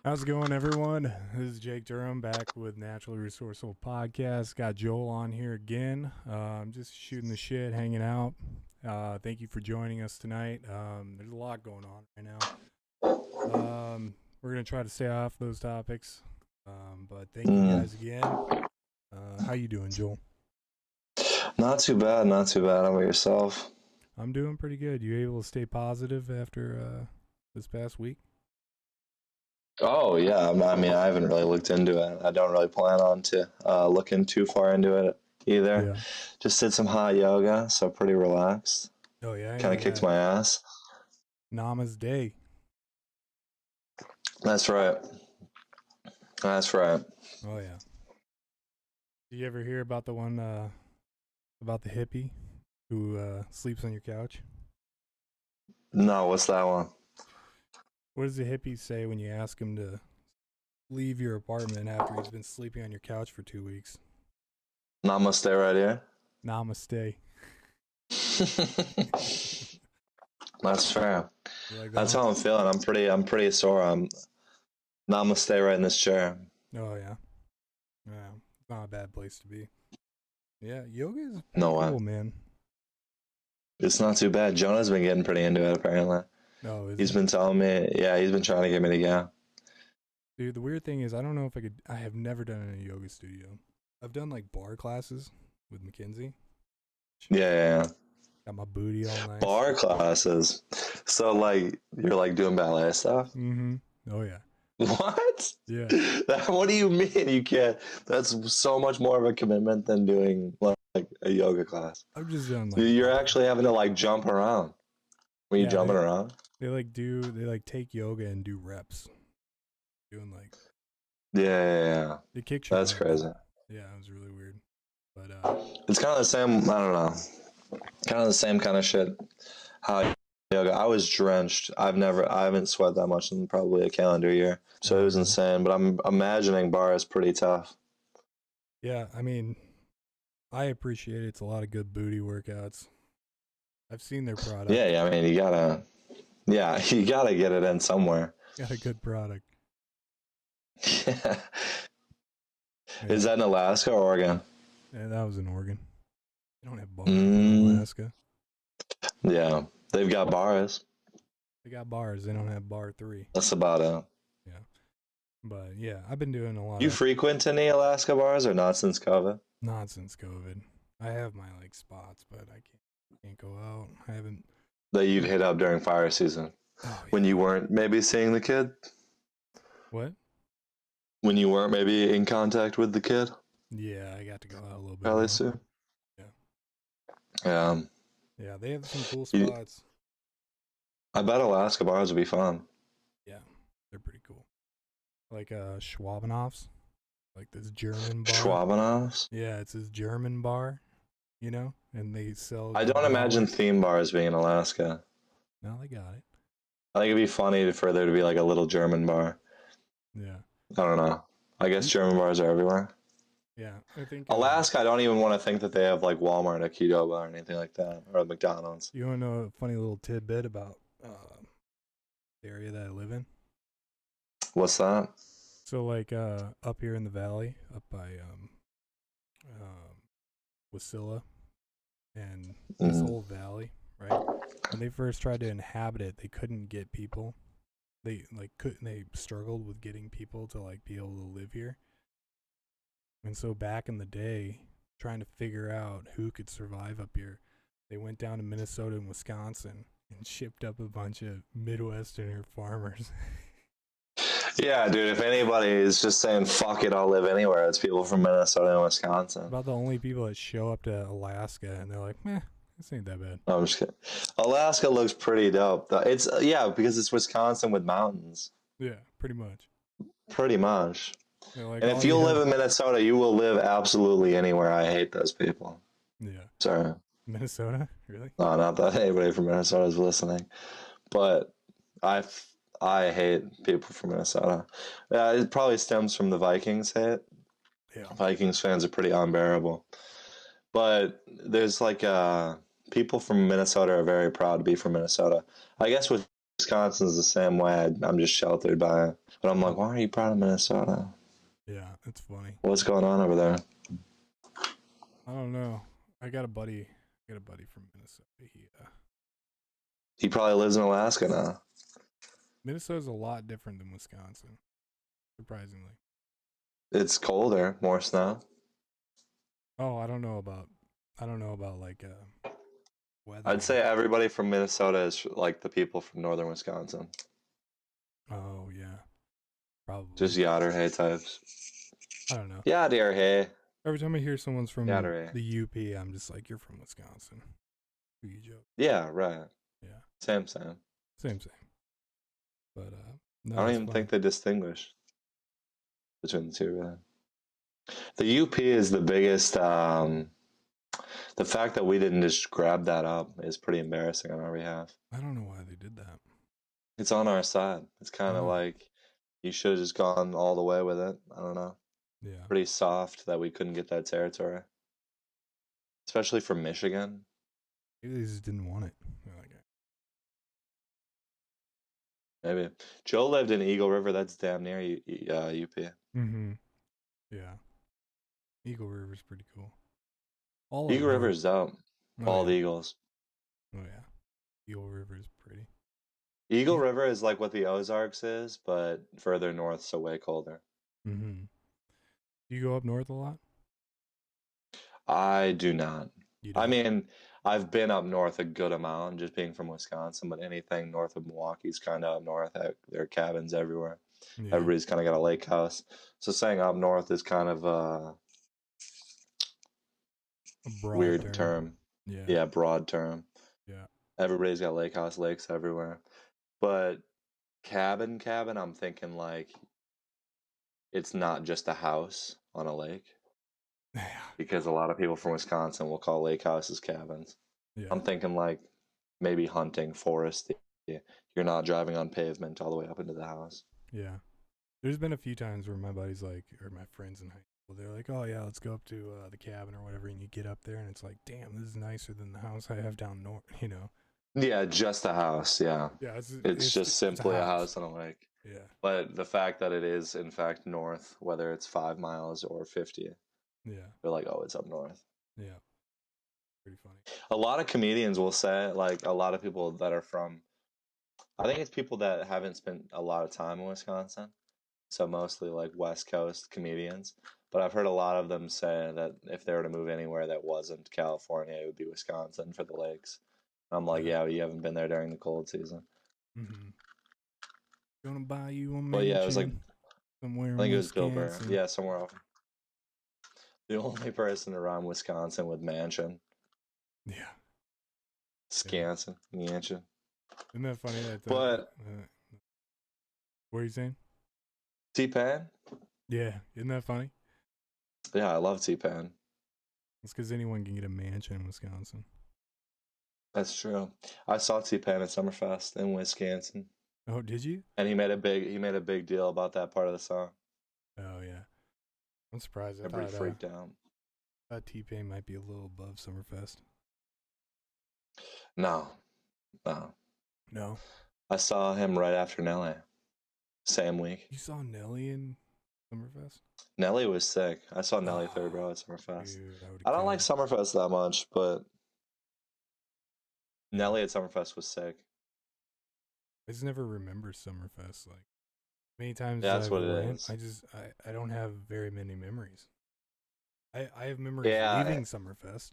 How's it going, everyone? This is Jake Durham back with Naturally Resourceful Podcast. Got Joel on here again. I'm just shooting the shit, hanging out. Thank you for joining us tonight. There's a lot going on right now. We're going to try to stay off those topics. But thank you guys again. How you doing, Joel? Not too bad. How about yourself? I'm doing pretty good. You able to stay positive after this past week? Oh, yeah. I mean, I haven't really looked into it. I don't really plan on to looking too far into it either. Yeah. Just did some hot yoga, so pretty relaxed. Oh, yeah. Kind of kicked my ass. Namaste. That's right. Oh, yeah. Did you ever hear about the one about the hippie who sleeps on your couch? No, what's that one? What does the hippie say when you ask him to leave your apartment after he's been sleeping on your couch for 2 weeks? Namaste right here. Namaste. That's fair. Like That's how I'm feeling. I'm pretty sore. I'm namaste right in this chair. Oh, yeah. Yeah. It's not a bad place to be. Yeah, yoga is No way. cool, man. It's not too bad. Jonah's been getting pretty into it, apparently. No, He's been telling me, he's been trying to get me to go. Dude, the weird thing is I don't know if I have never done it in a yoga studio. I've done like bar classes with Mackenzie. Yeah. Got my booty all nice. Bar classes. So, like, you're, like, doing ballet stuff? Mm-hmm. Oh, yeah. What? Yeah. What do you mean you can't? That's so much more of a commitment than doing, like a yoga class. I've just done, like... You're actually having to, like, jump around. Were you jumping around? They take yoga and do reps. Doing, like... Yeah. It kicks you That's out. crazy. Yeah, it was really weird. But, it's kind of the same, I don't know. Kind of the same kind of shit. How yoga, I was drenched. I haven't sweat that much in probably a calendar year. So it was insane. But I'm imagining bar is pretty tough. Yeah, I mean, I appreciate it. It's a lot of good booty workouts. I've seen their product. Yeah, I mean, you gotta get it in somewhere. Got a good product. Yeah. Is that in Alaska or Oregon? Yeah, that was in Oregon. They don't have bars in Alaska. Yeah, they've got bars. They got bars. They don't have bar 3. That's about it. Yeah. But, yeah, I've been doing a lot You frequent any Alaska bars or not since COVID? Not since COVID. I have my, like, spots, but I can't go out. I haven't... That you'd hit up during fire season. Oh, yeah. When you weren't maybe seeing the kid? What? When you weren't maybe in contact with the kid? Yeah, I got to go out a little bit. Probably soon. Yeah. Yeah, they have some cool spots. I bet Alaska bars would be fun. Yeah, they're pretty cool. Like Schwabenoff's, like this German bar. Schwabenoff's? Yeah, it's this German bar, you know, and they sell... I don't imagine theme bars being in Alaska. No, they got it. I think it'd be funny for there to be like a little German bar. Yeah. I don't know. I guess German bars are everywhere. Yeah, I think... Alaska, I don't even want to think that they have like Walmart or Qdoba or anything like that, or McDonald's. You want to know a funny little tidbit about the area that I live in? What's that? So, like, up here in the valley, up by Wasilla, and this whole valley, right? When they first tried to inhabit it, they couldn't get people. They struggled with getting people to like be able to live here. And so back in the day, trying to figure out who could survive up here, they went down to Minnesota and Wisconsin and shipped up a bunch of Midwesterner farmers. Yeah, dude, if anybody is just saying, fuck it, I'll live anywhere, it's people from Minnesota and Wisconsin. About the only people that show up to Alaska and they're like, meh, this ain't that bad. No, I'm just kidding. Alaska looks pretty dope. It's, because it's Wisconsin with mountains. Yeah, pretty much. Pretty much. Like, and if you live in Minnesota, you will live absolutely anywhere. I hate those people. Yeah. Sorry. Minnesota? Really? No, not that anybody from Minnesota is listening. But I hate people from Minnesota. It probably stems from the Vikings hate. Yeah. Vikings fans are pretty unbearable. But there's like people from Minnesota are very proud to be from Minnesota. I guess Wisconsin's the same way. I'm just sheltered by it. But I'm like, why are you proud of Minnesota? Yeah, it's funny. What's going on over there? I don't know. I got a buddy from Minnesota. He probably lives in Alaska now. Minnesota's a lot different than Wisconsin, surprisingly. It's colder, more snow. Oh, I don't know about like weather. I'd say everybody from Minnesota is like the people from northern Wisconsin. Oh yeah, probably. Just Yader types. I don't know. Yader. Every time I hear someone's from Yader. the UP, I'm just like, you're from Wisconsin. Who you joke? Yeah, right. Yeah. Same. Same. But no, I don't even think they distinguish between the two. Really. The UP is the biggest. The fact that we didn't just grab that up is pretty embarrassing on our behalf. I don't know why they did that. It's on our side. It's kind of like you should have just gone all the way with it. I don't know. Yeah. Pretty soft that we couldn't get that territory, especially from Michigan. Maybe they just didn't want it. Maybe Joe lived in Eagle River. That's damn near UP. Mm-hmm. Yeah. Eagle River's pretty cool. Eagle River is dope. All the Eagles. Oh yeah. Eagle River is pretty. Eagle River is like what the Ozarks is, but further north, so way colder. Mm-hmm. Do you go up north a lot? I do not. I mean, I've been up north a good amount, just being from Wisconsin, but anything north of Milwaukee is kind of up north. There are cabins everywhere. Yeah. Everybody's kind of got a lake house. So saying up north is kind of a weird term. Yeah, broad term. Yeah. Everybody's got lake house, lakes everywhere. But cabin, I'm thinking like it's not just a house on a lake. Yeah. Because a lot of people from Wisconsin will call lake houses cabins. Yeah. I'm thinking like maybe hunting, forest. You're not driving on pavement all the way up into the house. Yeah. There's been a few times where my buddies or my friends in high school, they're like, oh yeah, let's go up to the cabin or whatever. And you get up there and it's like, damn, this is nicer than the house I have down north, Yeah, just a house. Yeah. Yeah. It's just simply a house on a lake. Yeah. But the fact that it is in fact north, whether it's 5 miles or 50. Yeah. They're like, oh, it's up north. Yeah. Pretty funny. A lot of comedians will say, like, a lot of people that are from, I think it's people that haven't spent a lot of time in Wisconsin. So mostly like West Coast comedians. But I've heard a lot of them say that if they were to move anywhere that wasn't California, it would be Wisconsin for the lakes. I'm like, yeah, you haven't been there during the cold season. Mm-hmm. Gonna buy you a mansion. Well, yeah, it was like somewhere. I think it was Bill Burr. Yeah, somewhere else. The only person around Wisconsin with mansion. Yeah. Scanson, mansion. Isn't that funny? But what are you saying? T-Pain? Yeah, isn't that funny? Yeah, I love T-Pain. It's because anyone can get a mansion in Wisconsin. That's true. I saw T-Pain at Summerfest in Wisconsin. Oh, did you? And he made a big deal about that part of the song. Oh yeah, I'm surprised. Everybody freaked out. I thought T-Pain might be a little above Summerfest. No. I saw him right after Nelly. Same week. You saw Nelly in Summerfest? Nelly was sick. I saw Nelly third row at Summerfest. Dude, I don't like Summerfest that much, but Nelly at Summerfest was sick. I just never remember Summerfest. Like many times. Yeah, that's what it is. I don't have very many memories. I have memories leaving Summerfest.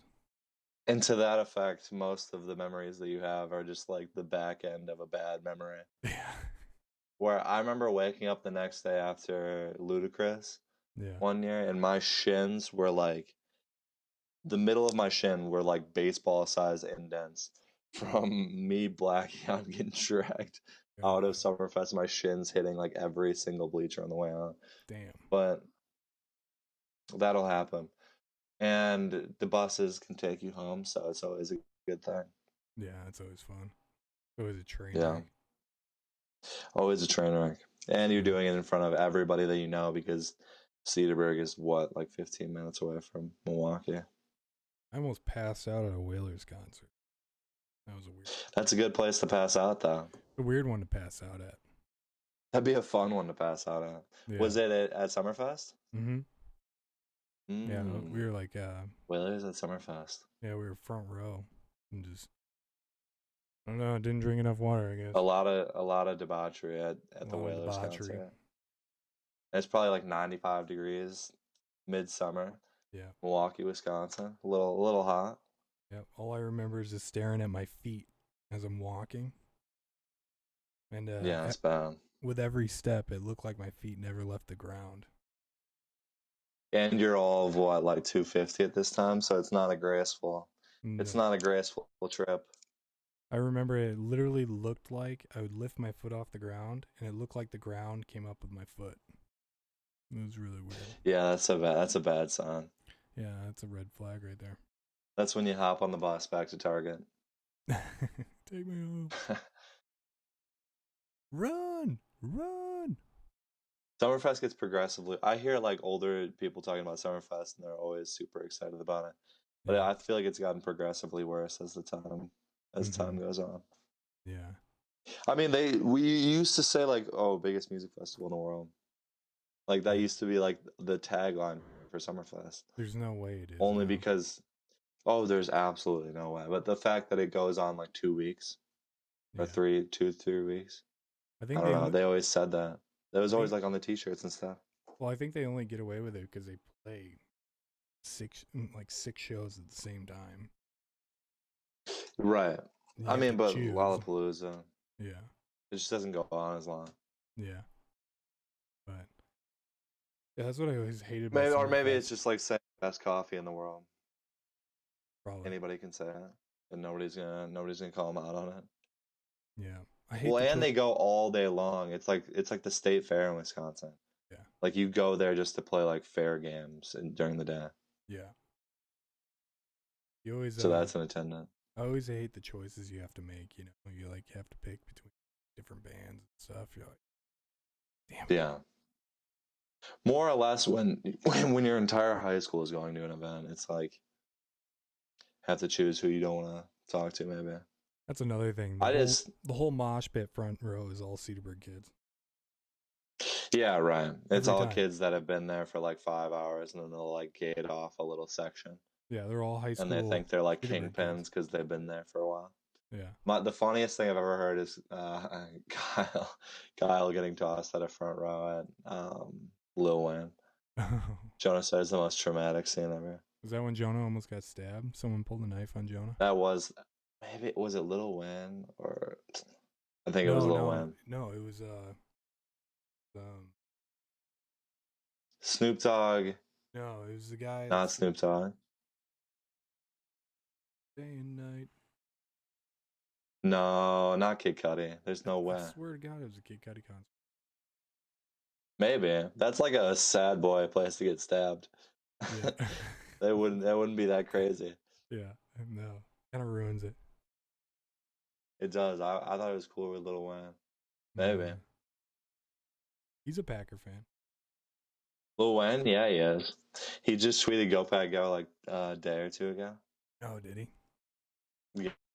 And to that effect, most of the memories that you have are just like the back end of a bad memory. Yeah. Where I remember waking up the next day after Ludacris one year, and my shins were like, the middle of my shin were like baseball-sized indents from me blacking out and getting dragged out of Summerfest. My shins hitting like every single bleacher on the way out. Damn. But that'll happen. And the buses can take you home, so it's always a good thing. Yeah, it's always fun. It's always a train wreck. Always a train wreck. And you're doing it in front of everybody that you know, because Cedarburg is like 15 minutes away from Milwaukee. I almost passed out at a Whalers concert. That was a weird. That's a good place to pass out, though. A weird one to pass out at. That'd be a fun one to pass out at. Yeah. Was it at Summerfest? Mm-hmm. Yeah, we were like Whalers at Summerfest. Yeah, we were front row and just I don't know, didn't drink enough water, I guess. A lot of debauchery at the Whalers concert. It's probably like 95 degrees, midsummer. Yeah. Milwaukee, Wisconsin. A little hot. Yep. All I remember is just staring at my feet as I'm walking. And yeah, it's bad. With every step, it looked like my feet never left the ground. And you're all of what, like 250 at this time, so it's not a graceful. No. It's not a graceful trip. I remember it literally looked like I would lift my foot off the ground, and it looked like the ground came up with my foot. It was really weird. Yeah, that's a bad sign. Yeah, that's a red flag right there. That's when you hop on the bus back to Target. Take me home. Run! Summerfest gets progressively. I hear like older people talking about Summerfest, and they're always super excited about it. But yeah. I feel like it's gotten progressively worse as time goes on. Yeah. I mean, we used to say like, oh, biggest music festival in the world. Like that used to be like the tagline for Summerfest. There's no way it is. Only because, there's absolutely no way. But the fact that it goes on like 2 weeks, or 3 weeks. I don't know. They always said that. That was always like on the T-shirts and stuff. Well, I think they only get away with it because they play six shows at the same time. Right. I mean, but Lollapalooza. Yeah. It just doesn't go on as long. Yeah. But yeah, that's what I always hated. Maybe it's just like saying best coffee in the world. Probably. Anybody can say it, and nobody's gonna call them out on it. Yeah. And they go all day long. It's like the state fair in Wisconsin. Yeah. Like you go there just to play like fair games during the day. Yeah. You always. So that's an attendant. I always hate the choices you have to make. You know, you like have to pick between different bands and stuff. You're like, damn. Yeah. More or less, when your entire high school is going to an event, it's like have to choose who you don't want to talk to. Maybe. That's another thing. The whole mosh pit front row is all Cedarburg kids. Yeah, right. It's all kids that have been there for like 5 hours, and then they'll like gate off a little section. Yeah, they're all high school. And they think they're like kingpins because they've been there for a while. Yeah. The funniest thing I've ever heard is Kyle getting tossed at a front row at Lil Wayne. Jonah said it's the most traumatic scene ever. Was that when Jonah almost got stabbed? Someone pulled a knife on Jonah? That was... Maybe was it Lil Wayne or I think it was Lil Wayne. No, it was Snoop Dogg. No, it was the guy. Not Snoop Dogg. Day and night. No, not Kid Cudi. There's no way. I swear to God, it was a Kid Cudi concert. Maybe that's like a sad boy place to get stabbed. Yeah. That wouldn't be that crazy. Yeah, no, kind of ruins it. It does. I thought it was cool with Lil Wayne. Maybe. Yeah. He's a Packer fan. Lil Wayne? Yeah, he is. He just tweeted Go Pack Go like a day or two ago. Oh, did he?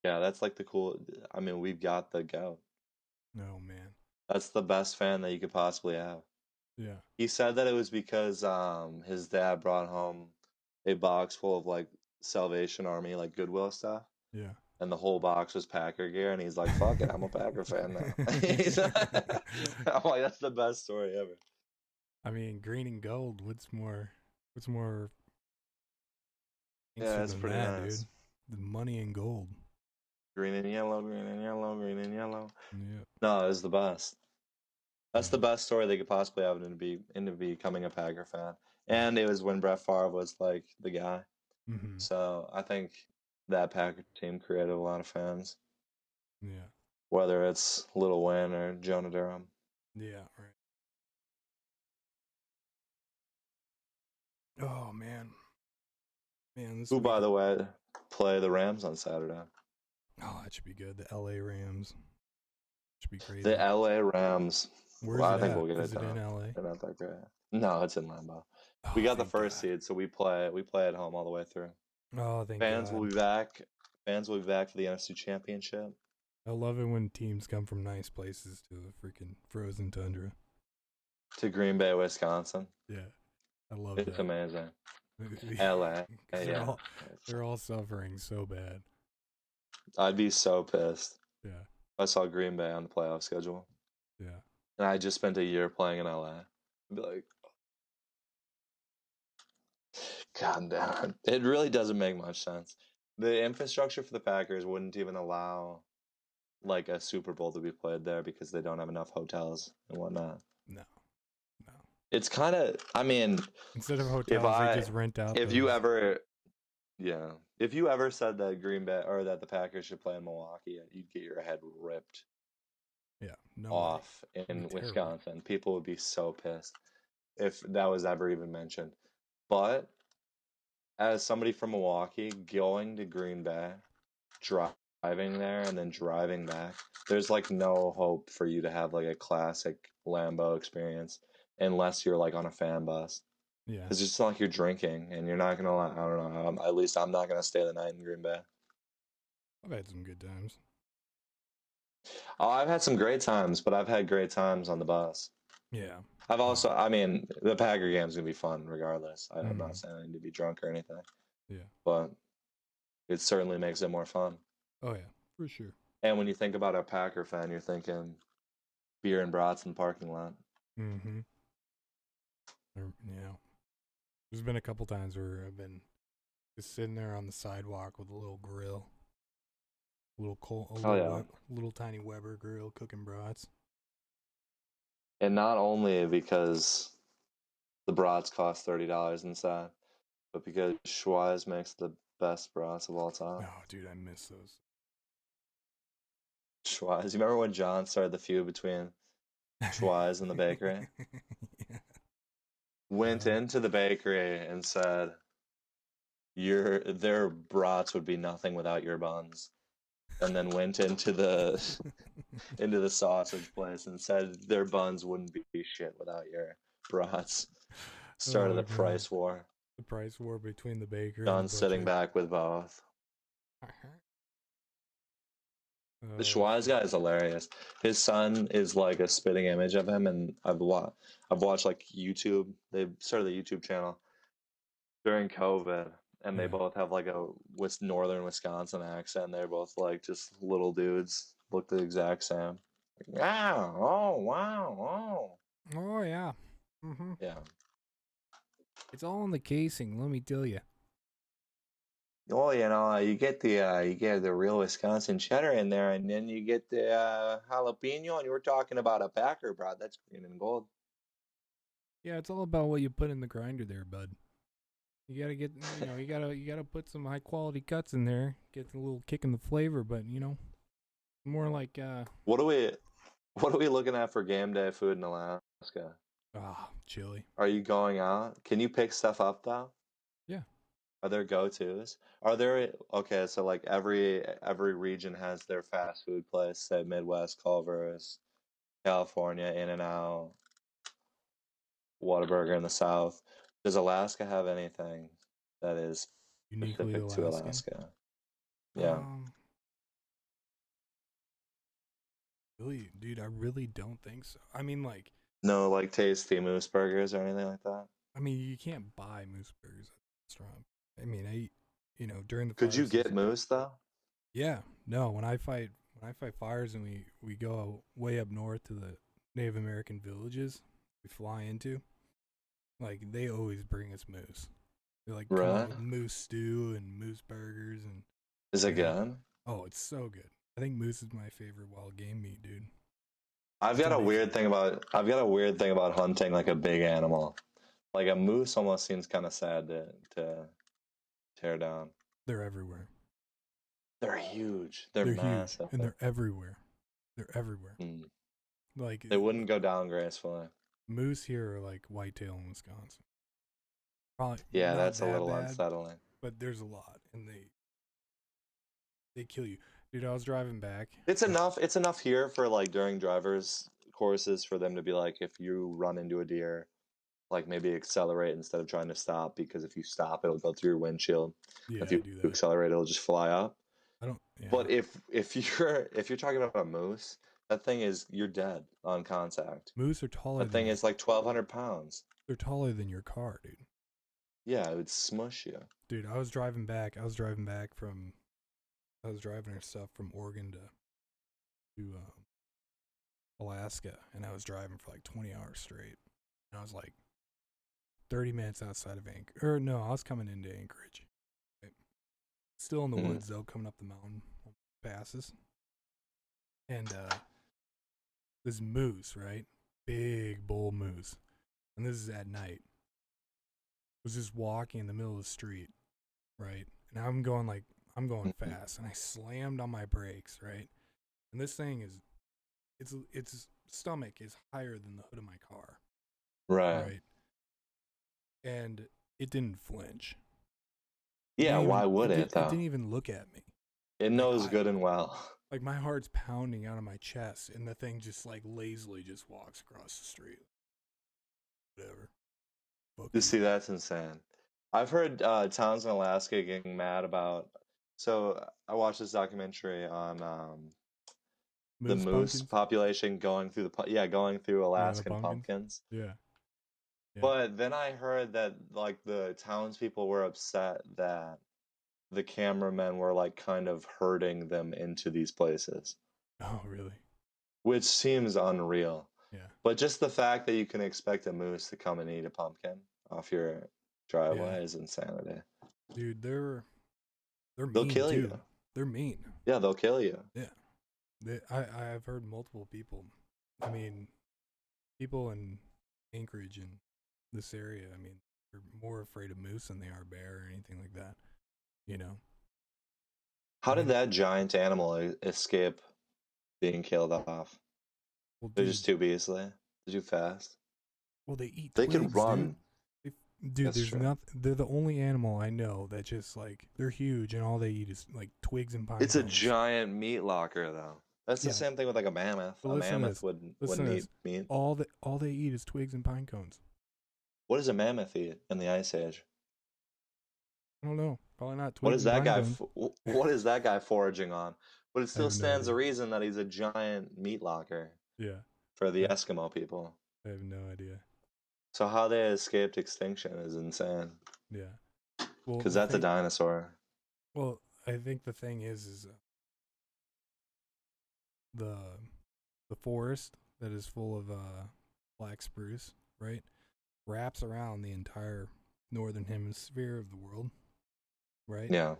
Yeah, that's like the cool... I mean, we've got the Go. Oh, man. That's the best fan that you could possibly have. Yeah. He said that it was because his dad brought home a box full of like Salvation Army, like Goodwill stuff. Yeah. And the whole box was Packer gear, and he's like, fuck it, I'm a Packer fan now. I'm like, that's the best story ever. I mean, green and gold, what's more yeah, that's pretty nice. Dude. The money and gold. Green and yellow, green and yellow, green and yellow. Yeah. No, it's the best. That's the best story they could possibly have into becoming a Packer fan. And it was when Brett Favre was like the guy. Mm-hmm. So I think that Packer team created a lot of fans. Yeah. Whether it's Lil Wayne or Jonah Durham. Yeah, right. Oh, man. Who, by the way, play the Rams on Saturday. Oh, that should be good. The LA Rams. Should be crazy. The LA Rams. I think we'll get it done. In LA? They're not that great. No, it's in Lambeau. We got the first seed, so we play at home all the way through. Oh, thank Fans God. will be back. Fans will be back for the NFC Championship. I love it when teams come from nice places to the freaking frozen tundra. To Green Bay, Wisconsin. Yeah, I love It's that. amazing. LA. Yeah. They're all suffering so bad. I'd be so pissed. Yeah. If I saw Green Bay on the playoff schedule. Yeah. And I just spent a year playing in LA. I'd be like, God damn. It really doesn't make much sense. The infrastructure for the Packers wouldn't even allow like a Super Bowl to be played there because they don't have enough hotels and whatnot. No. It's kind of, I mean, instead of hotels, they just rent out. If you ever said that Green Bay or that the Packers should play in Milwaukee, you'd get your head ripped. Yeah, no off in Wisconsin. Terrible. People would be so pissed if that was ever even mentioned. But as somebody from Milwaukee, going to Green Bay, driving there and then driving back, there's like no hope for you to have like a classic Lambo experience unless you're like on a fan bus. Yeah. It's just not like you're drinking and you're not going to, I don't know, at least I'm not going to stay the night in Green Bay. I've had some good times. Oh, I've had some great times, but I've had great times on the bus. Yeah. I've also, I mean, the Packer game's going to be fun regardless. I'm not saying I need to be drunk or anything. Yeah. But it certainly makes it more fun. Oh, yeah, for sure. And when you think about a Packer fan, you're thinking beer and brats in the parking lot. Mm-hmm. Yeah. There's been a couple times where I've been just sitting there on the sidewalk with a little grill. Little tiny Weber grill cooking brats. And not only because the brats cost $30 inside, but because Schweiz makes the best brats of all time. Oh, dude, I miss those. Schweiz. You remember when John started the feud between Schweiz and the bakery? Yeah. Went into the bakery and said, their brats would be nothing without your buns. And then went into the sausage place and said their buns wouldn't be shit without your brats. Started the price war. The price war between the baker John's and the sitting back with both. The Schweiz guy is hilarious. His son is like a spitting image of him, and I've watched like YouTube. They started the YouTube channel during COVID, and they both have like a northern Wisconsin accent. They're both like just little dudes, look the exact same. Wow! Oh wow! Oh yeah. Mm-hmm. Yeah. It's all in the casing, let me tell you. Oh, you get the real Wisconsin cheddar in there, and then you get the jalapeno, and you were talking about a Packer brat. That's green and gold. Yeah, it's all about what you put in the grinder there, bud. You gotta get, you gotta put some high quality cuts in there, get a little kick in the flavor, but more like. What are we looking at for game day food in Alaska? Chili. Are you going out? Can you pick stuff up though? Yeah. Are there go-tos? Are there okay? So like every region has their fast food place. Say Midwest, Culver's, California, In-N-Out, Whataburger in the South. Does Alaska have anything that is uniquely specific to Alaska? Yeah. Really, dude, I really don't think so. I mean, like. No, like tasty moose burgers or anything like that. I mean, you can't buy moose burgers at the restaurant. I mean, during the. Could you get moose though? Yeah. No, when I fight fires and we go way up north to the Native American villages we fly into, like they always bring us moose. They're like moose stew and moose burgers and. Is it good? Oh, it's so good. I think moose is my favorite wild game meat, dude. I've got a weird thing about hunting like a big animal. Like a moose almost seems kind of sad to tear down. They're everywhere. They're huge. They're massive. Huge, and they're everywhere. They're everywhere. Like they wouldn't go down gracefully. Moose here are like whitetail in Wisconsin. Probably. Yeah, that's a little unsettling. But there's a lot, and they kill you. Dude, I was driving back. It's enough here for like during drivers courses for them to be like, if you run into a deer, like maybe accelerate instead of trying to stop, because if you stop, it'll go through your windshield. Yeah, if you accelerate, it'll just fly up. I don't. Yeah. But if you're talking about a moose, that thing you're dead on contact. Moose are taller. That thing is like 1,200 pounds. They're taller than your car, dude. Yeah, it would smush you. Dude, I was driving from. I was driving our stuff from Oregon to Alaska, and I was driving for like 20 hours straight. And I was like 30 minutes outside of Anchorage. Or no, I was coming into Anchorage. Right? Still in the woods though, coming up the mountain passes. And this moose, right? Big bull moose. And this is at night. Was just walking in the middle of the street, right? And I'm going fast, and I slammed on my brakes, right? And this thing its stomach is higher than the hood of my car. Right. And it didn't flinch. Yeah, why would it though? It didn't even look at me. It knows good and well. Like my heart's pounding out of my chest, and the thing just like lazily just walks across the street. Whatever. You see, that's insane. I've heard towns in Alaska getting mad about. So I watched this documentary on the moose population going through going through Alaskan pumpkins. Yeah. But then I heard that like the townspeople were upset that the cameramen were like kind of herding them into these places. Oh, really? Which seems unreal. Yeah. But just the fact that you can expect a moose to come and eat a pumpkin off your driveway is insanity. Dude, they'll mean, kill you. They're mean. Yeah, they'll kill you. Yeah. I've heard multiple people. I mean, people in Anchorage and this area, I mean, they're more afraid of moose than they are bear or anything like that. You know? How did that giant animal escape being killed off? Well, they're just too beastly. They're too fast. Well, they eat. They can run. Dude, there's nothing. They're the only animal I know that just like they're huge and all they eat is like twigs and pine cones. It's a giant meat locker, though. That's the same thing with like a mammoth. A mammoth wouldn't eat meat. All they eat is twigs and pine cones. What does a mammoth eat in the Ice Age? I don't know. Probably not twigs. What is that guy? What is that guy foraging on? But it still stands to reason that he's a giant meat locker. Yeah. For the Eskimo people. I have no idea. So how they escaped extinction is insane. Yeah. Well, because that's a dinosaur. Well, I think the thing is the forest that is full of black spruce, right, wraps around the entire northern hemisphere of the world, right? Yeah.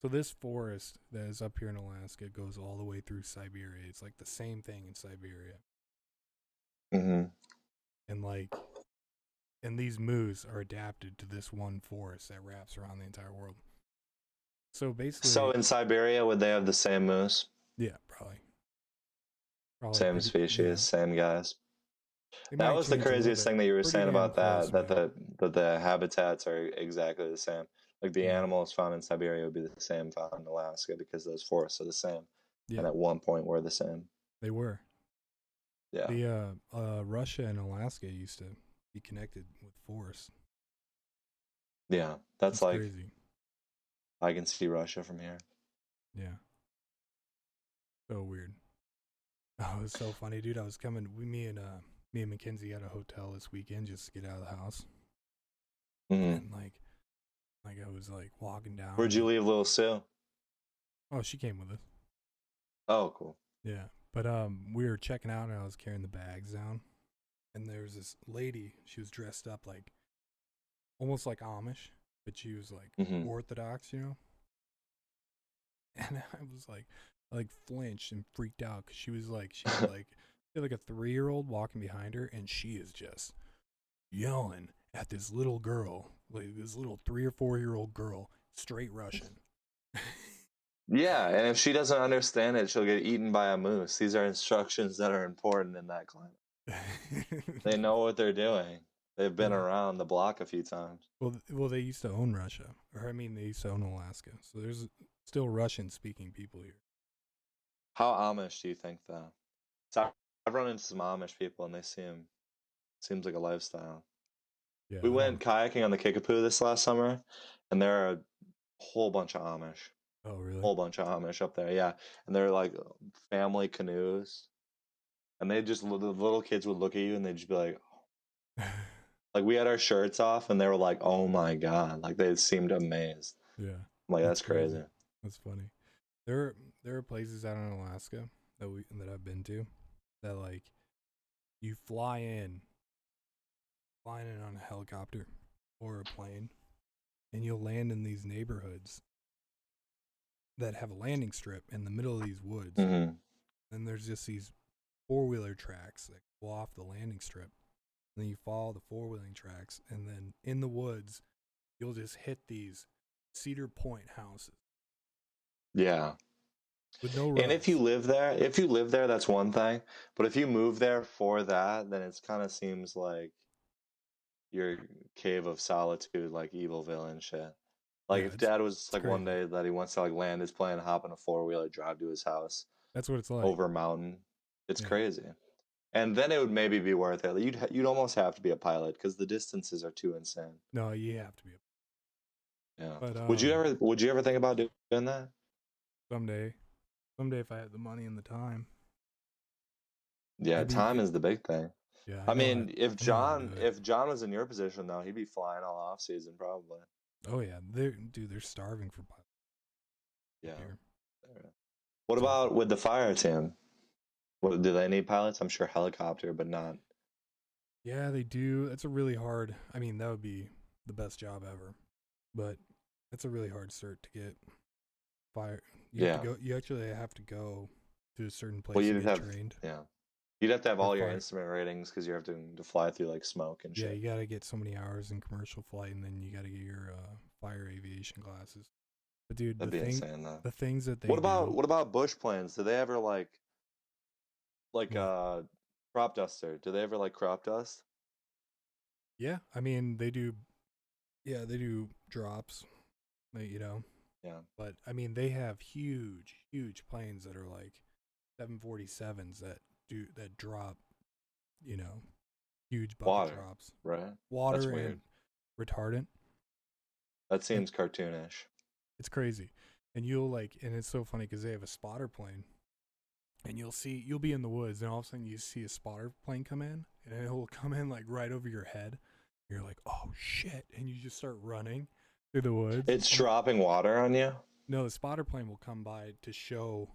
So this forest that is up here in Alaska goes all the way through Siberia. It's like the same thing in Siberia. Mm-hmm. And these moose are adapted to this one forest that wraps around the entire world. So basically... So in Siberia, would they have the same moose? Yeah, probably same species, same guys. That was the craziest thing that you were saying about that the habitats are exactly the same. Like the animals found in Siberia would be the same found in Alaska because those forests are the same. Yeah. And at one point were the same. They were. Yeah. The Russia and Alaska used to be connected with forests. Yeah, that's like crazy. I can see Russia from here. Yeah. So weird. Oh, it was so funny, dude. I was coming. Me and Mackenzie got a hotel this weekend just to get out of the house. Mm-hmm. And like I was like walking down. Where'd you leave little Sue? Oh, she came with us. Oh, cool. Yeah, but we were checking out, and I was carrying the bags down, and there was this lady. She was dressed up like almost like Amish, but she was like Orthodox, you know. And I was like, I like flinched and freaked out because she had like a 3-year-old walking behind her, and she is just yelling at this little girl, like this little 3 or 4-year-old girl, straight Russian. Yeah, and if she doesn't understand it, she'll get eaten by a moose. These are instructions that are important in that climate. They know what they're doing. They've been around the block a few times. Well, they used to own Russia, or I mean, they used to own Alaska. So there's still Russian-speaking people here. How Amish do you think, though? So I've run into some Amish people, and they seems like a lifestyle. Yeah, we went kayaking on the Kickapoo this last summer, and there are a whole bunch of Amish. Oh, really? Whole bunch of Amish up there, yeah. And they're like family canoes, and they just the little kids would look at you and they'd just be like we had our shirts off and they were like, oh my god, like they seemed amazed. Yeah. I'm like, that's crazy. That's funny. There are places out in Alaska that I've been to that like you fly in on a helicopter or a plane, and you'll land in these neighborhoods that have a landing strip in the middle of these woods. Mm-hmm. And there's just these 4-wheeler tracks that go off the landing strip. And then you follow the 4-wheeling tracks, and then in the woods, you'll just hit these Cedar Point houses. Yeah. With no roads. And if you live there, that's one thing. But if you move there for that, then it kind of seems like your cave of solitude, like evil villain shit. Like if Dad was like crazy. one day that he wants to like land his plane, hop in a 4-wheeler, drive to his house. That's what it's like. Over a mountain. It's crazy. And then it would maybe be worth it. You'd almost have to be a pilot because the distances are too insane. No, you have to be. Yeah. But would you ever think about doing that? Someday if I had the money and the time. Yeah, time is the big thing. Yeah. I mean, if John was in your position though, he'd be flying all off season probably. Oh yeah, they're starving for pilots. Yeah. What about with the fire team? What do they need pilots? I'm sure helicopter, but not. Yeah, they do. It's a really hard. I mean, that would be the best job ever, but it's a really hard cert to get fire. You actually have to go to a certain place to get trained. Yeah. You'd have to have all your instrument ratings because you have to fly through like smoke and shit. Yeah, you got to get so many hours in commercial flight, and then you got to get your fire aviation classes. But dude, that'd be insane though. The things that they what about bush planes? Do they ever like crop duster? Do they ever like crop dust? Yeah, I mean they do. Yeah, they do drops. Yeah. But I mean they have huge planes that are like 747s that drop. Huge bucket drops. Right. Water and retardant. That seems cartoonish. It's crazy. And and it's so funny because they have a spotter plane. And you'll be in the woods, and all of a sudden you see a spotter plane come in, and it will come in like right over your head. You're like, oh shit. And you just start running through the woods. It's dropping water on you? No, the spotter plane will come by to show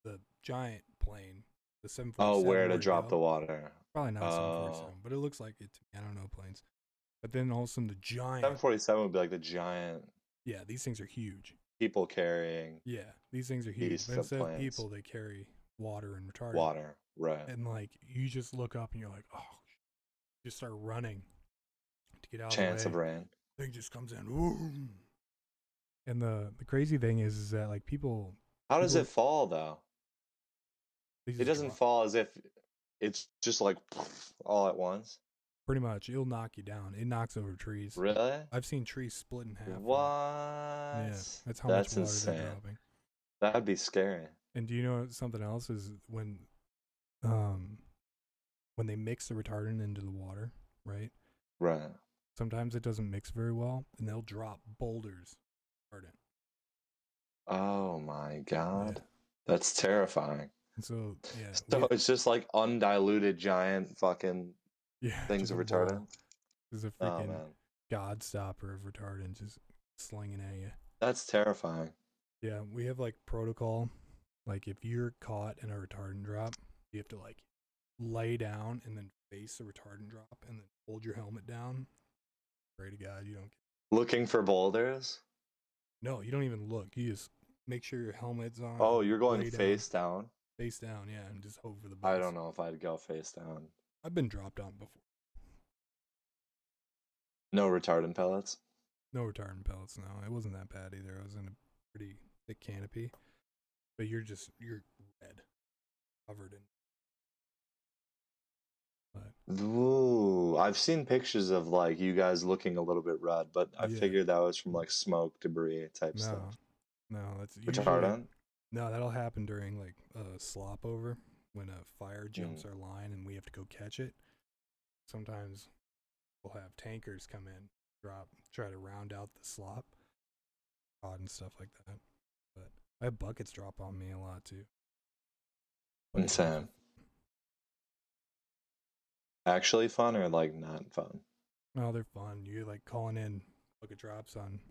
the giant plane, the 747. Oh, where to drop the water. Probably not 747, but it looks like it to me. I don't know planes. But then all of a sudden the giant 747 would be like the giant. Yeah, these things are huge. People carrying. Yeah, these things are huge. But instead of people, they carry water and retardant. Water, right. And like you just look up and you're like, oh, you just start running to get out Chance of the way. of rain. Thing just comes in. Ooh. And the crazy thing is that like people. How does it fall though? It doesn't fall as if it's just like all at once. Pretty much, it'll knock you down. It knocks over trees. Really? I've seen trees split in half. What? Yeah, that's how much water insane. they're dropping. That'd be scary. And do you know something else is when they mix the retardant into the water, right? Right. Sometimes it doesn't mix very well, and they'll drop boulders of retardant. Oh my god, that's terrifying. And so it's just like undiluted giant fucking things of retardant. There's a freaking god stopper of retardant just slinging at you. That's terrifying. Yeah, we have like protocol. Like if you're caught in a retardant drop, you have to like lay down and then face the retardant drop and then hold your helmet down. Pray to God you don't get looking for boulders. No, you don't even look. You just make sure your helmet's on. Oh, you're going face down. Face down, yeah, and just hope for the best. I don't know if I'd go face down. I've been dropped on before. No retardant pellets? No retardant pellets, no. It wasn't that bad either. I was in a pretty thick canopy. But you're red. Covered in. Ooh, I've seen pictures of like you guys looking a little bit red, but I figured that was from like smoke, debris type stuff. No, that's retardant. No, that'll happen during like a slop over when a fire jumps our line and we have to go catch it. Sometimes we'll have tankers come in, try to round out the slop, and stuff like that. But I have buckets drop on me a lot too. Insane. Actually fun or like not fun? No, they're fun. You're like calling in bucket drops on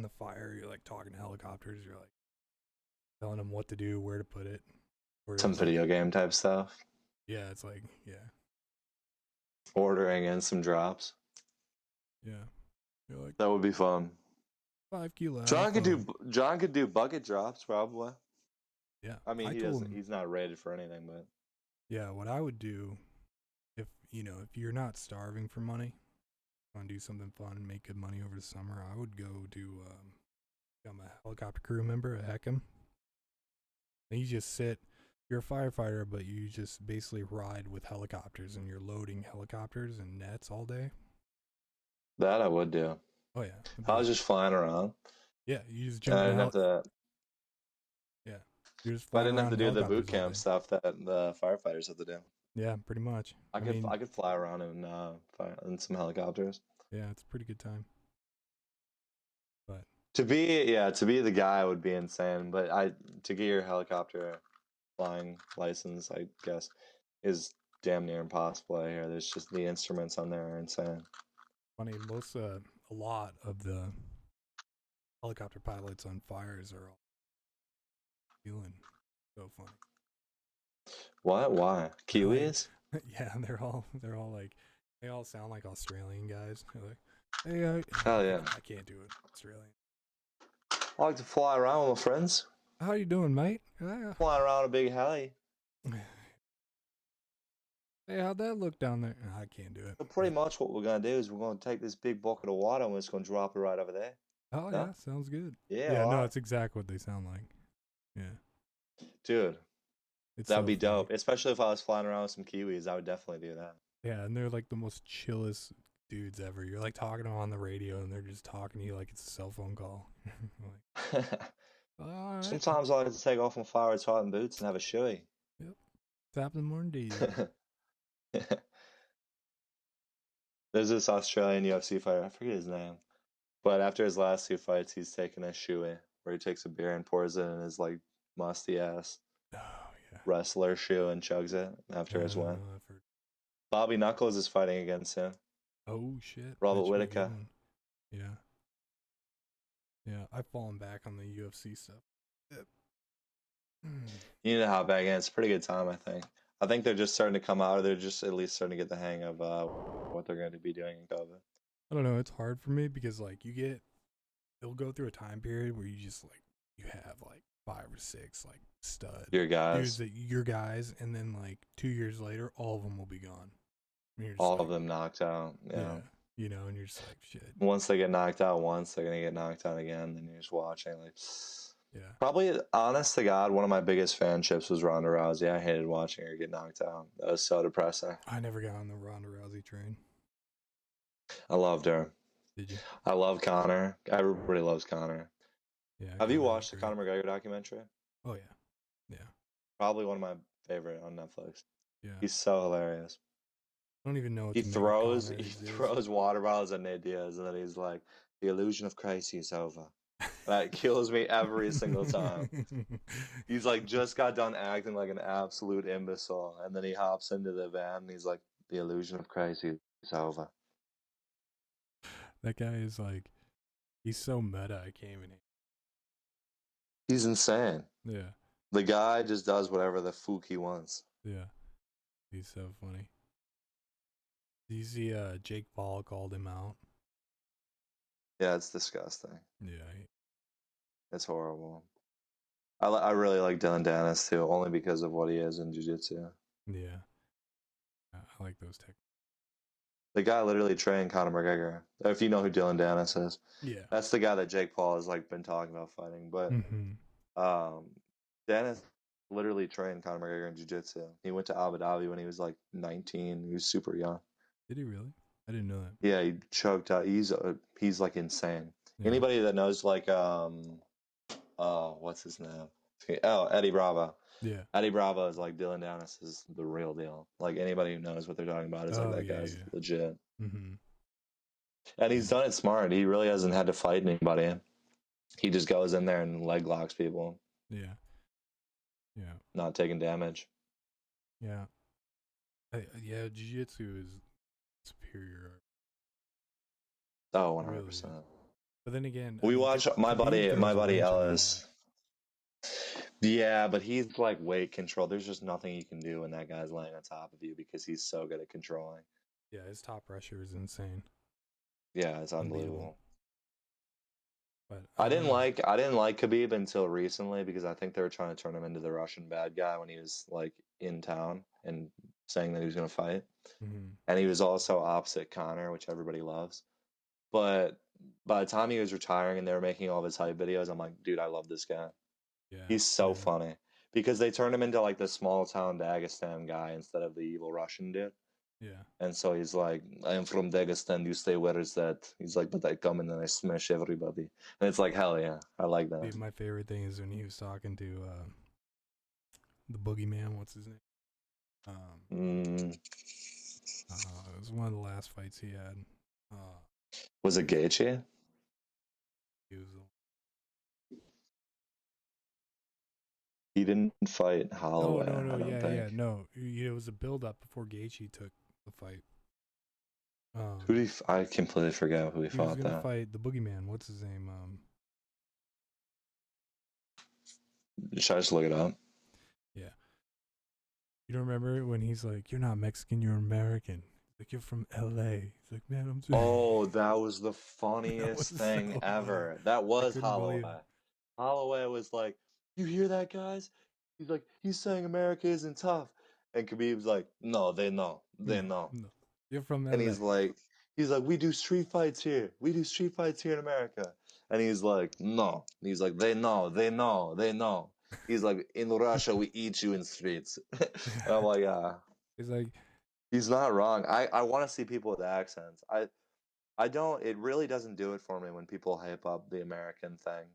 the fire. You're like talking to helicopters. You're like telling them what to do, where to put it. Some video game type stuff. Yeah, it's like ordering in some drops. Yeah, you're like that would be fun. 5 kilo. John could do bucket drops probably. Yeah, I mean he's not rated for anything, but yeah, what I would do if you're not starving for money, want to do something fun and make good money over the summer, I would go do become a helicopter crew member at Heckham. And you just sit. You're a firefighter, but you just basically ride with helicopters, and you're loading helicopters and nets all day. That I would do. Oh yeah, I was just flying around. Yeah, you just jump out. I didn't have to. Yeah, you're just. I didn't have to do the boot camp stuff that the firefighters have to do. Yeah, pretty much. I could fly around in some helicopters. Yeah, it's a pretty good time. But to be the guy would be insane. But to get your helicopter flying license, I guess, is damn near impossible here. There's just the instruments on there are insane. Funny, a lot of the helicopter pilots on fires are all feeling so funny. What? Why? Kiwis? Yeah, they're all like, they all sound like Australian guys. They're like, hey, hell yeah. I can't do it, Australian. I like to fly around with my friends. How you doing, mate? Flying around a big heli. Hey, how'd that look down there? I can't do it. So pretty much what we're going to do is we're going to take this big bucket of water and we're just going to drop it right over there. Oh, yeah, sounds good. Yeah, no, it's exactly what they sound like. Yeah. Dude, that'd be dope. Especially if I was flying around with some Kiwis, I would definitely do that. Yeah, and they're like the most chillest dudes ever. You're like talking to them on the radio and they're just talking to you like it's a cell phone call. Like, right. Sometimes I like to take off my fire retardant boots and have a shoey. Yep. It's happening more than days. There's this Australian UFC fighter, I forget his name, but after his last 2 fights, he's taken a shoey where he takes a beer and pours it in his like musty ass wrestler shoe and chugs it after his win. Bobby Knuckles is fighting against him. Oh shit! Robert Whittaker. Yeah. I've fallen back on the UFC stuff. You need to hop back in. It's a pretty good time, I think. I think they're just starting to come out, or they're just at least starting to get the hang of what they're going to be doing in COVID. I don't know. It's hard for me because like they'll go through a time period where you just like you have like 5 or 6 like stud your guys, and then like 2 years later, all of them will be gone. All of them knocked out. Yeah. And you're just like shit. Once they get knocked out once, they're gonna get knocked out again. Then you're just watching like. Yeah. Probably, honest to God, one of my biggest fanships was Ronda Rousey. I hated watching her get knocked out. That was so depressing. I never got on the Ronda Rousey train. I loved her. Did you? I love Conor. Everybody loves Conor. Yeah. Have you watched the Conor McGregor documentary? Oh yeah. Yeah. Probably one of my favorite on Netflix. Yeah. He's so hilarious. I don't even know. He throws water bottles at Nate Diaz, and then he's like, "The illusion of crazy is over." That kills me every single time. He's like just got done acting like an absolute imbecile, and then he hops into the van and he's like, "The illusion of crazy is over." That guy is like, he's so meta. I can't even. He's insane. Yeah. The guy just does whatever the fuck he wants. Yeah. He's so funny. Do you see Jake Paul called him out? Yeah, it's disgusting. Yeah. It's horrible. I really like Dylan Dennis too, only because of what he is in Jiu Jitsu. Yeah. I like those techniques. The guy literally trained Conor McGregor. If you know who Dylan Dennis is. Yeah. That's the guy that Jake Paul has like been talking about fighting. But Dennis literally trained Conor McGregor in Jiu Jitsu. He went to Abu Dhabi when he was like 19. He was super young. Did he really? I didn't know that. Yeah, he choked out. He's like insane. Yeah. Anybody that knows like what's his name? Oh, Eddie Bravo. Yeah. Eddie Bravo is like Dylan Dennis is the real deal. Like anybody who knows what they're talking about is like that guy's legit. Mm-hmm. And he's done it smart. He really hasn't had to fight anybody. He just goes in there and leg locks people. Yeah. Yeah. Not taking damage. Yeah. Yeah, jiu-jitsu is superior. Oh, Really 100%. is. But then again, We watch my Khabib throws a buddy wrench in all Ellis. Yeah, but he's like weight control. There's just nothing you can do when that guy's laying on top of you because he's so good at controlling. Yeah, his top pressure is insane. Yeah, it's Unbeatable. unbelievable. But I didn't like Khabib until recently because I think they were trying to turn him into the Russian bad guy when he was like in town and saying that he was going to fight. Mm-hmm. And he was also opposite Conor, which everybody loves. But by the time he was retiring and they were making all of his hype videos, I'm like, dude, I love this guy. Yeah. He's so funny because they turned him into like the small town Dagestan guy instead of the evil Russian dude. Yeah. And so he's like, I am from Dagestan. You stay where is that? He's like, but I come and then I smash everybody. And it's like, hell yeah, I like that. Dude, my favorite thing is when he was talking to the boogeyman. What's his name? It was one of the last fights he had. Was it Gaethje? He was. He didn't fight Holloway. No. I don't think. No. It was a build up before Gaethje took the fight. Who did I completely forget who he fought. He was gonna fight the boogeyman. What's his name? Should I just look it up? Yeah. You don't remember when he's like, "You're not Mexican, you're American." He's like, "You're from L.A." He's like, "Man, I'm." Oh, that was the funniest thing so ever. funny. That was Holloway. Holloway was like, "You hear that, guys?" He's like, "He's saying America isn't tough," and Khabib's like, "No, they know, No. You're from LA. And he's like, "We do street fights here. We do street fights here in America." And he's like, "No." He's like, "They know." He's like, "In Russia, we eat you in streets." And I'm like, he's like, he's not wrong. I want to see people with accents. I don't. It really doesn't do it for me when people hype up the American thing.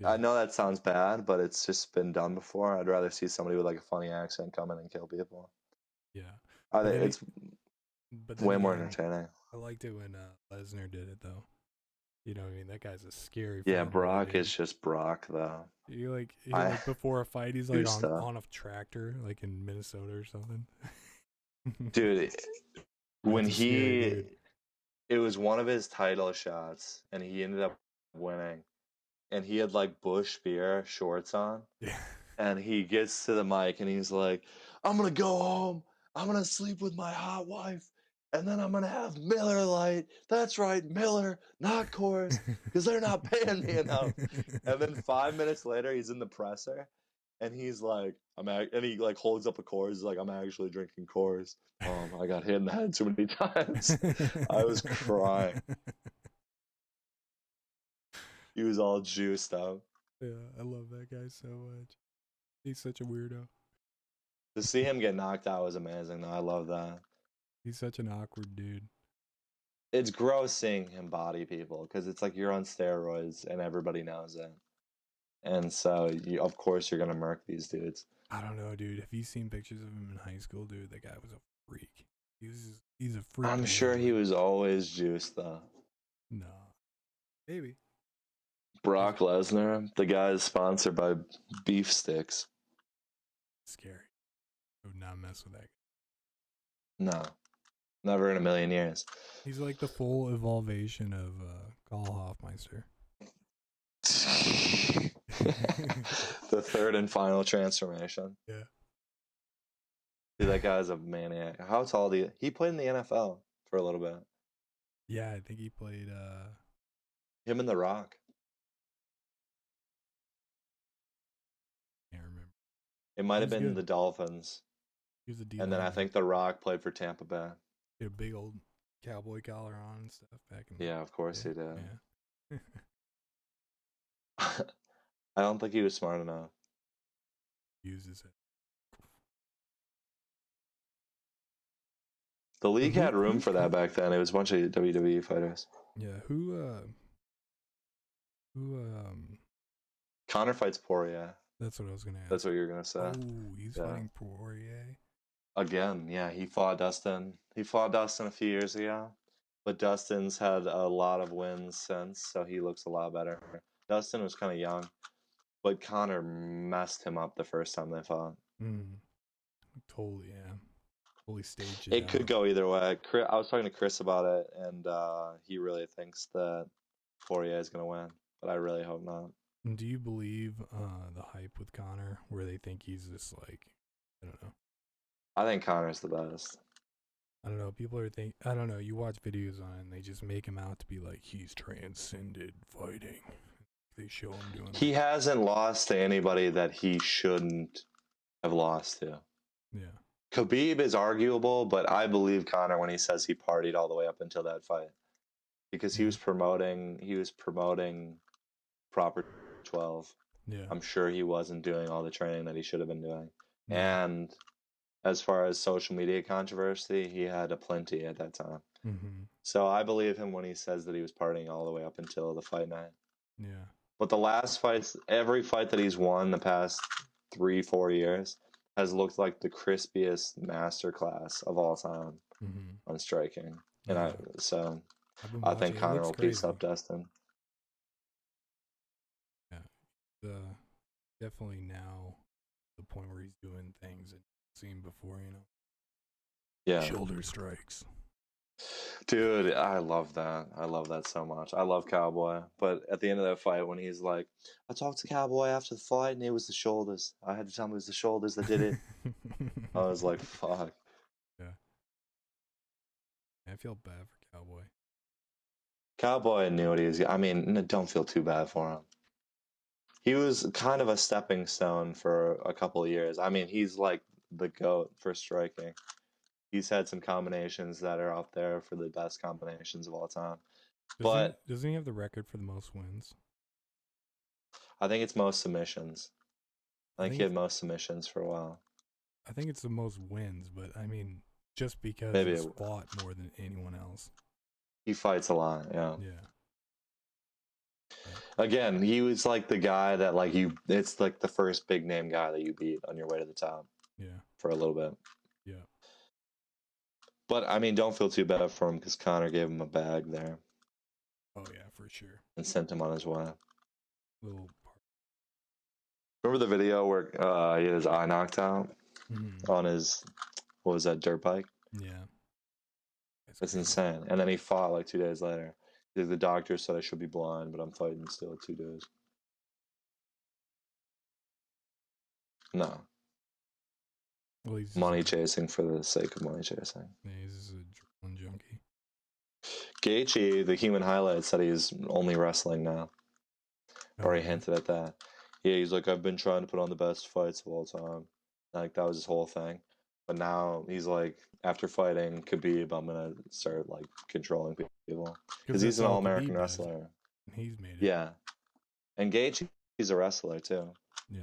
I know that sounds bad, but it's just been done before. I'd rather see somebody with like a funny accent come in and kill people. Yeah. I think it's way more entertaining. I liked it when Lesnar did it though. You know what I mean? That guy's a scary. Yeah, Brock is just Brock though. You like before a fight, he's like on a tractor, like in Minnesota or something. Dude, when it was one of his title shots, and he ended up winning, and he had like Bush beer shorts on. Yeah. And he gets to the mic and he's like, "I'm gonna go home. I'm gonna sleep with my hot wife, and then I'm gonna have Miller Lite. That's right, Miller, not Coors, because they're not paying me enough." And then 5 minutes later, he's in the presser, and he's like, and he like holds up a Coors. He's like, "I'm actually drinking Coors. I got hit in the head too many times." I was crying. He was all juiced up. Yeah, I love that guy so much. He's such a weirdo. To see him get knocked out was amazing, though. I love that. He's such an awkward dude. It's gross seeing him body people because it's like you're on steroids and everybody knows it. And so, of course, you're going to murk these dudes. I don't know, dude. Have you seen pictures of him in high school, dude? That guy was a freak. He's a freak. I'm sure he was always juiced, though. No. Maybe. Brock Lesnar, the guy is sponsored by beef sticks. Scary. I would not mess with that No. guy. Never in a million years. He's like the full evolvation of Karl Hofmeister. The third and final transformation. Yeah. Dude, that guy's a maniac. How tall do you? He played in the NFL for a little bit. Yeah, I think he played him and The Rock. Can't remember. It might have been the Dolphins. He was a D. And then I think The Rock played for Tampa Bay. He had a big old cowboy collar on and stuff back in. Yeah, of course he did. Yeah. I don't think he was smart enough. Uses it. The league had room for that back then. It was a bunch of WWE fighters. Yeah, Conor fights Poirier. That's what I was gonna ask. That's what you were gonna say. Oh, he's fighting Poirier again. Yeah, he fought Dustin. He fought Dustin a few years ago, But Dustin's had a lot of wins since, so he looks a lot better. Dustin was kind of young, but Conor messed him up the first time they fought. Totally, yeah. Totally staged It could go either way. I was talking to Chris about it, and he really thinks that Poirier is going to win, but I really hope not. Do you believe the hype with Conor, where they think he's just like, I don't know. I think Conor's the best. I don't know. People are I don't know. You watch videos on it, and they just make him out to be like he's transcended fighting. They show him doing. He hasn't lost to anybody that he shouldn't have lost to. Yeah. Khabib is arguable, but I believe Conor when he says he partied all the way up until that fight, because he was promoting proper 12. Yeah. I'm sure he wasn't doing all the training that he should have been doing. Yeah. And as far as social media controversy, he had a plenty at that time. So I believe him when he says that he was partying all the way up until the fight night. Yeah. But the last fights, every fight that he's won the past 3-4 years has looked like the crispiest masterclass of all time on striking. And I think Conor will piece up Dustin. Yeah. Definitely now the point where he's doing things that I've seen before, you know. Yeah. Shoulder strikes. Dude, I love that. I love that so much. I love Cowboy. But at the end of that fight, when he's like, I talked to Cowboy after the fight, and it was the shoulders. I had to tell him it was the shoulders that did it. I was like, fuck. Yeah. I feel bad for Cowboy. Cowboy knew what he was. I mean, don't feel too bad for him. He was kind of a stepping stone for a couple of years. I mean, he's like the GOAT for striking. He's had some combinations that are up there for the best combinations of all time. Doesn't he have the record for the most wins? I think it's most submissions. I think he had most submissions for a while. I think it's the most wins, but I mean, just because he's fought more than anyone else. He fights a lot, yeah. Yeah. Again, he was like the guy that like it's like the first big name guy that you beat on your way to the top. Yeah. For a little bit. Yeah. But I mean, don't feel too bad for him because Conor gave him a bag there. Oh yeah, for sure. And sent him on his way. Remember the video where he had his eye knocked out on his, what was that, dirt bike? Yeah. That's insane. And then he fought like 2 days later. The doctor said I should be blind, but I'm fighting still 2 days. No. Well, he's money chasing for the sake of money chasing. Yeah, he's a adrenaline junkie. Gaethje, the human highlight, said he's only wrestling now. Or he hinted at that. Yeah, he's like, I've been trying to put on the best fights of all time. Like, that was his whole thing. But now he's like, after fighting Khabib, I'm going to start like controlling people. Because he's an all-American wrestler. He's made it. Yeah. And Gaethje, he's a wrestler too. Yeah.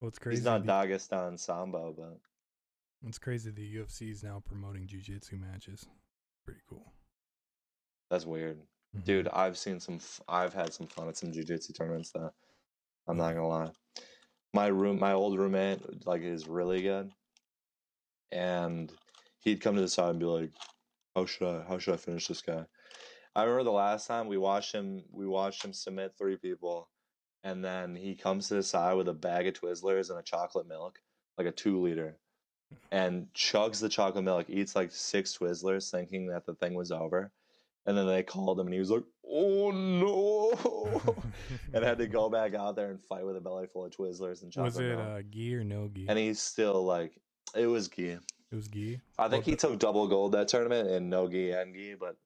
Well, it's crazy. He's not Dagestan Sambo, but... It's crazy the UFC is now promoting Jiu Jitsu matches. Pretty cool. That's weird. Dude, I've had some fun at some Jiu Jitsu tournaments that I'm not gonna lie. My old roommate like is really good, and he'd come to the side and be like, "How should I finish this guy?" I remember the last time we watched him submit 3 people, and then he comes to the side with a bag of Twizzlers and a chocolate milk, like a 2-liter, and chugs the chocolate milk, eats like 6 Twizzlers, thinking that the thing was over. And then they called him, and he was like, "Oh no!" and had to go back out there and fight with a belly full of Twizzlers and chocolate. Was it gi or no gi? And he's still like, it was gi. It was gi. I think he took double gold that tournament in no gi and gi, but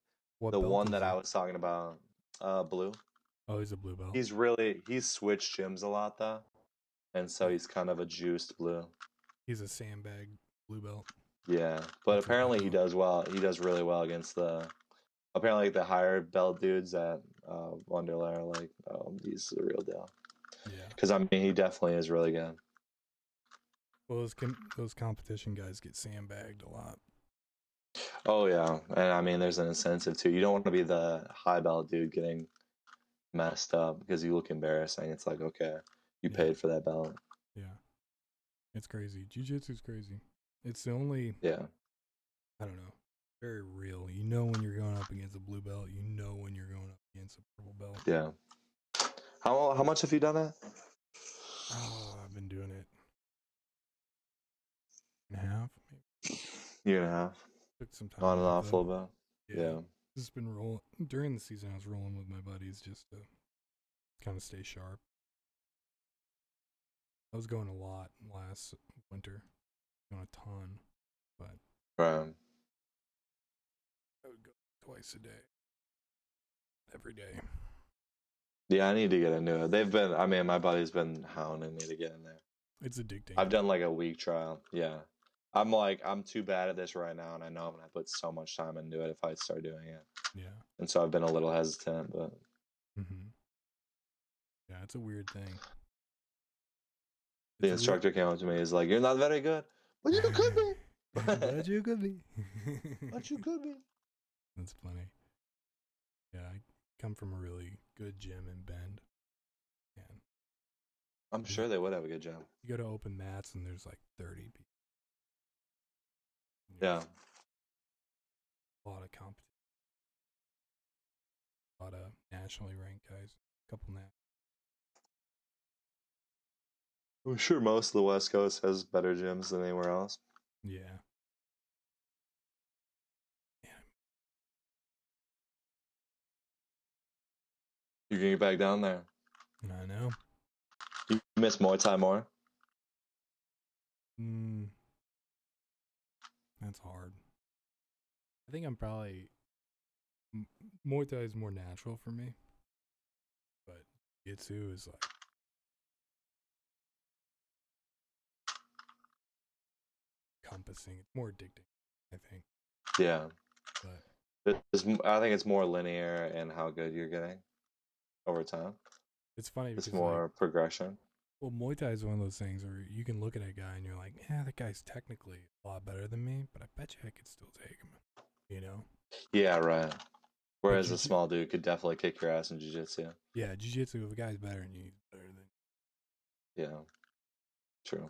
the one that I was talking about, blue. Oh, he's a blue belt. He's switched gyms a lot though, and so he's kind of a juiced blue. He's a sandbag blue belt. Yeah, but apparently he does well. He does really well against apparently the higher belt dudes at Wonderland are like, oh, he's the real deal. Yeah. Because I mean, he definitely is really good. Well, those competition guys get sandbagged a lot. Oh yeah, and I mean, there's an incentive too. You don't want to be the high belt dude getting messed up because you look embarrassing. It's like, okay, you paid for that belt. Yeah, it's crazy. Jiu-Jitsu's crazy. It's the only. Yeah. I don't know. very real. You know when you're going up against a blue belt. You know when you're going up against a purple belt. Yeah. How much have you done it? Oh, I've been doing it and a half, maybe. Year and a half. Took some time On and off a little bit. Yeah. Just been rolling during the season. I was rolling with my buddies just to kind of stay sharp. I was going a lot last winter, going a ton, but Right. I would go twice a day, every day. Yeah, I need to get into it. My buddy's been hounding me to get in there. It's addicting. I've done like a week trial. Yeah. I'm too bad at this right now, and I know I'm going to put so much time into it if I start doing it. Yeah. And so I've been a little hesitant, but. Mm-hmm. Yeah, it's a weird thing. The instructor came up to me. He's like, "You're not very good, but you could be." But you could be. But you could be. That's funny. Yeah, I come from a really good gym in Bend. And I'm sure they would have a good gym. you go to open mats and there's like 30 people. Yeah. A lot of competition. A lot of nationally ranked guys. A couple now. I'm sure most of the West Coast has better gyms than anywhere else. Yeah. You can get back down there. I know. You miss Muay Thai more? That's hard. I think I'm probably Muay Thai is more natural for me, but Jiu Jitsu is like encompassing. It's more addicting, I think. Yeah. But I think it's more linear in how good you're getting over time. It's funny because it's more progression. Well, Muay Thai is one of those things where you can look at a guy and you're like, yeah, that guy's technically a lot better than me, but I bet you I could still take him. You know? Yeah, right. Whereas a small dude could definitely kick your ass in jiu-jitsu. Yeah, jiu-jitsu, if a guy's better than you, he's better than you. Yeah. True.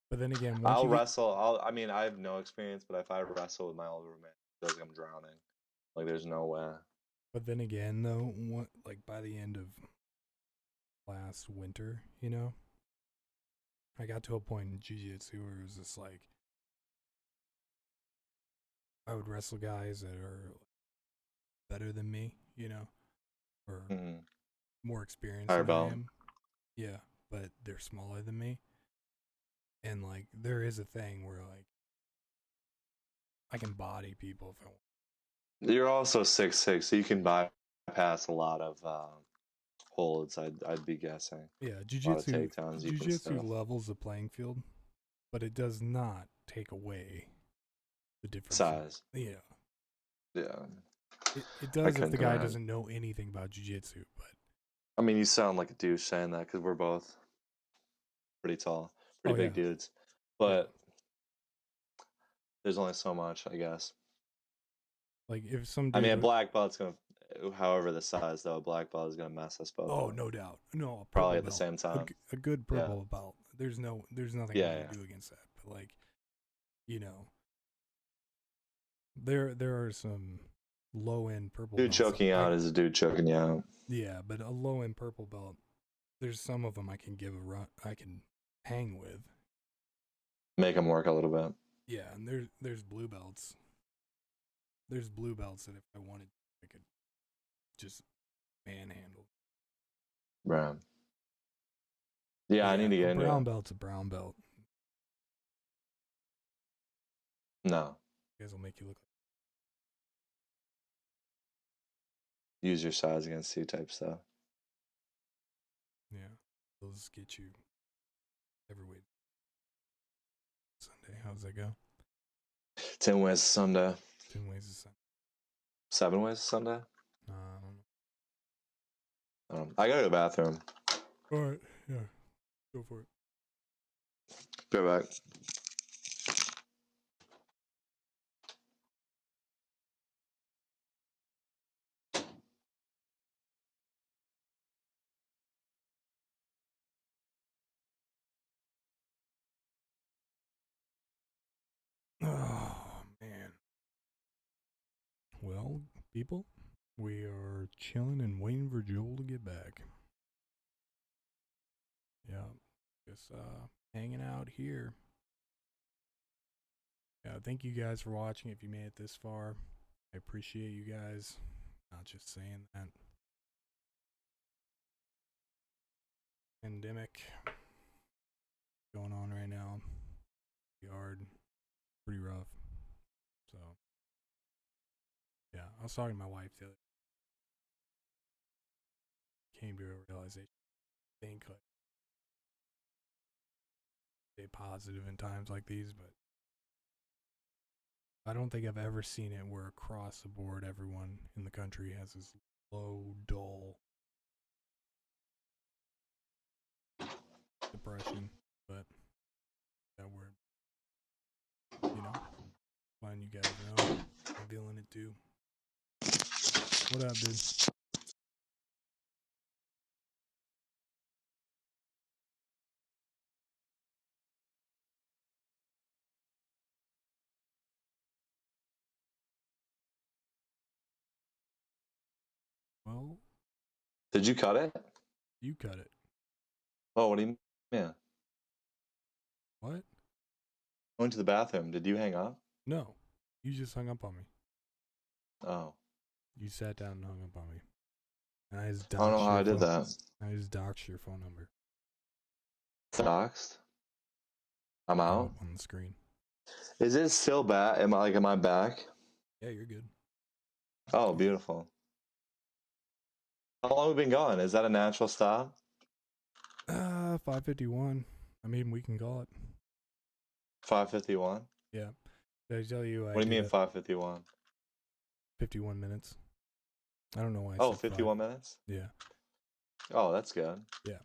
But then again, I'll wrestle. I have no experience, but if I wrestle with my old roommate, I feel like I'm drowning. Like there's no way. But then again, though, by the end of last winter, you know, I got to a point in jiu-jitsu where it was just like I would wrestle guys that are better than me, you know, or more experienced than I am. Yeah, but they're smaller than me. And like there is a thing where like I can body people if I want. You're also 6'6", so you can bypass a lot of holds. I'd be guessing. Yeah, jiu-jitsu levels the playing field, but it does not take away the difference. Size. Yeah. Yeah. It does if the guy doesn't know anything about jiu-jitsu, but I mean, you sound like a douche saying that because we're both pretty tall, pretty big dudes. But there's only so much, I guess. Like if some dude, I mean, a black belt's gonna, however the size though, a black belt is gonna mess us both. Oh, no doubt. No, probably at the same time. A good purple belt. There's nothing I can do against that. But like, you know, there are some low end purple. Dude choking out is a dude choking you out. Yeah, but a low end purple belt, there's some of them I can give a run. I can hang with. Make them work a little bit. Yeah, and there's blue belts. There's blue belts that if I wanted, I could just manhandle. Right. Yeah, I need to get into it. Brown belt's a brown belt. No. You guys will make you look like. Use your size against C-type stuff. Yeah. Those get you everywhere. Sunday, how's that go? 10 ways to Sunday. 10 ways to Sunday. 7 ways to Sunday? I don't know. I gotta go to the bathroom. Alright, yeah. Go for it. Be right back. Oh, man. people. We are chilling and waiting for Joel to get back. Yeah, just hanging out here. Yeah, thank you guys for watching. If you made it this far, I appreciate you guys. Not just saying that. Pandemic going on right now. Hard, pretty rough. So, yeah, I was talking to my wife the other day. Came to a realization. I think like stay positive in times like these, but I don't think I've ever seen it where across the board everyone in the country has this low, dull depression. But that word, you know, letting you guys know I'm feeling it too. What up, dude? Well, Did you cut it? you cut it. Oh, what do you mean? What? Went to the bathroom. Did you hang up? No, you just hung up on me. Oh. You sat down and hung up on me. And I just I don't know how I did that. I just doxed your phone number. Doxed? I'm out? On the screen. Is it still bad? Am I back? Yeah, you're good. Oh, beautiful. How long have we been going? Is that a natural stop? 5:51. I mean, we can call it. 5:51? Yeah. Did I tell you? What do you mean 5:51? 51 minutes. I don't know why I Oh, said 51 5. minutes? Yeah. Oh, that's good. Yeah.